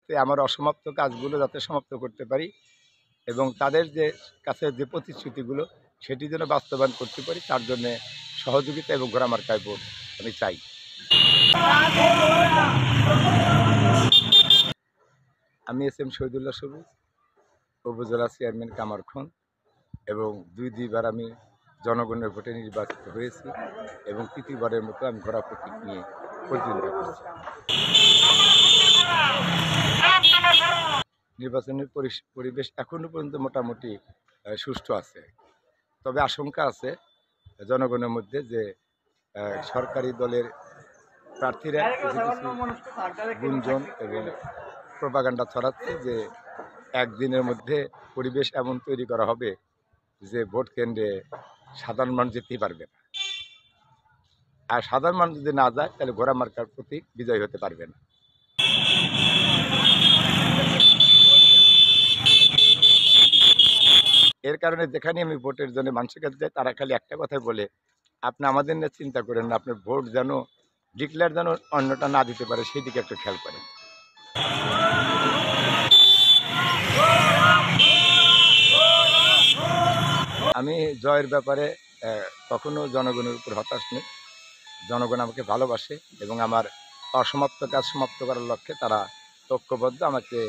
সাথে আমার অসমাপ্ত কাজগুলো যাতে সমাপ্ত করতে পারি এবং তাদের যে কাছে যে প্রতিশ্রুতিগুলো সেটি যেন বাস্তবায়ন করতে পারি, তার জন্য সহযোগিতা এবং ঘোড়া মার্কায় ভোট আমি চাই। আমি এস.এম. শহীদুল্লাহ সবুজ, উপজেলা চেয়ারম্যান কামারখন্দ, এবং দুইবার আমি জনগণের ভোটে নির্বাচিত হয়েছি এবং তৃতীয়বারের মতো আমি ঘোড়া প্রতীক নিয়ে প্রতিদ্বন্দ্বিতা করছি। নির্বাচনের পরিবেশ এখনো পর্যন্ত মোটামুটি সুষ্ঠু আছে, তবে আশঙ্কা আছে জনগণের মধ্যে যে সরকারি দলের প্রার্থীরা কিছু গুঞ্জন এবং প্রপাগান্ডা ছড়াচ্ছে যে একদিনের মধ্যে পরিবেশ এমন তৈরি করা হবে যে ভোট কেন্দ্রে সাধারণ মানুষ যেতেই পারবে না, আর সাধারণ মানুষ যদি না যায় তাহলে ঘোড়া মার্কার প্রতীক বিজয় হতে পারবে না। এর কারণে যেখানে আমি ভোটের জন্য মানুষের কাছে যাই তারা খালি একটা কথাই বলে, আপনি আমাদের নিয়ে চিন্তা করেন না, আপনার ভোট যেন ডিক্লেয়ার যেন অন্যটা না দিতে পারে সেদিকে একটু খেয়াল করেন। আমি জয়ের ব্যাপারে কখনো জনগণের উপর হতাশ নেই। জনগণ আমাকে ভালোবাসে এবং আমার অসমাপ্ত কাজ সমাপ্ত করার লক্ষ্যে তারা ঐক্যবদ্ধ। আমাকে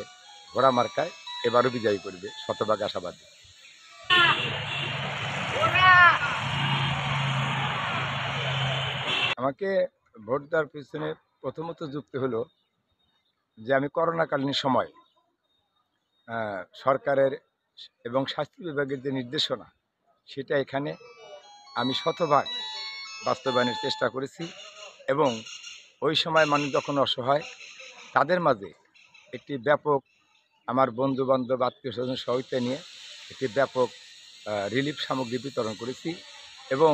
ঘোড়া মার্কায় এবারও বিজয়ী করবে, শতভাগ আশাবাদী। আমাকে ভোট দেওয়ার পিছনে প্রথমত যুক্তি হলো যে আমি করোনাকালীন সময় সরকারের এবং স্বাস্থ্য বিভাগের যে নির্দেশনা সেটা এখানে আমি শতভাগ বাস্তবায়নের চেষ্টা করেছি এবং ওই সময় মানুষ যখন অসহায় তাদের মাঝে একটি ব্যাপক আমার বন্ধুবান্ধব আত্মীয় স্বজন সহায়তা নিয়ে একটি ব্যাপক রিলিফ সামগ্রী বিতরণ করেছি এবং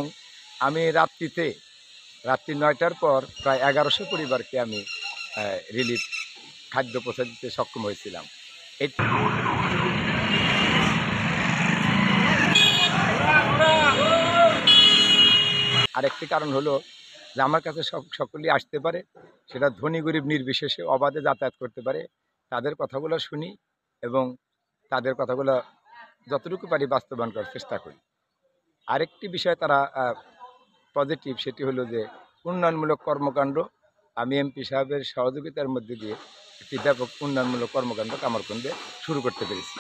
আমি রাত্রি 9টার পর প্রায় 1100 পরিবারকে আমি রিলিফ খাদ্য পৌঁছে দিতে সক্ষম হয়েছিলাম। আরেকটি কারণ হলো যে আমার কাছে সকলেই আসতে পারে, সেটা ধনী গরিব নির্বিশেষে অবাধে যাতায়াত করতে পারে। তাদের কথাগুলো শুনি এবং তাদের কথাগুলো যতটুকু পারি বাস্তবায়ন করার চেষ্টা করি। আরেকটি বিষয় তারা পজিটিভ, সেটি হলো যে উন্নয়নমূলক কর্মকাণ্ড আমি এমপি সাহেবের সহযোগিতার মধ্যে দিয়ে একটি ব্যাপক উন্নয়নমূলক কর্মকাণ্ড কামারখন্দে শুরু করতে পেরেছি।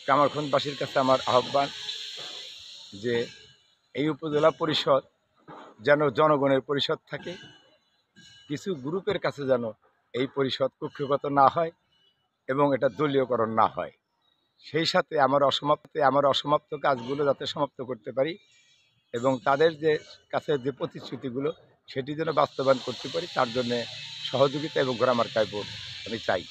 কামারখন্দবাসীর কাছে আমার আহ্বান যে এই উপজেলা পরিষদ যেন জনগণের পরিষদ থাকে, কিছু গ্রুপের কাছে যেন এই পরিষদ কক্ষগত না হয় এবং এটা দলীয়করণ না হয়। সেই সাথে আমার অসমাপ্ত কাজগুলো যাতে সমাপ্ত করতে পারি এবং তাদের যে কাছে যে প্রতিশ্রুতিগুলো সেটি যেন বাস্তবায়ন করতে পারি, তার জন্যে সহযোগিতা এবং ঘোড়া মার্কায় ভোট আমি চাই।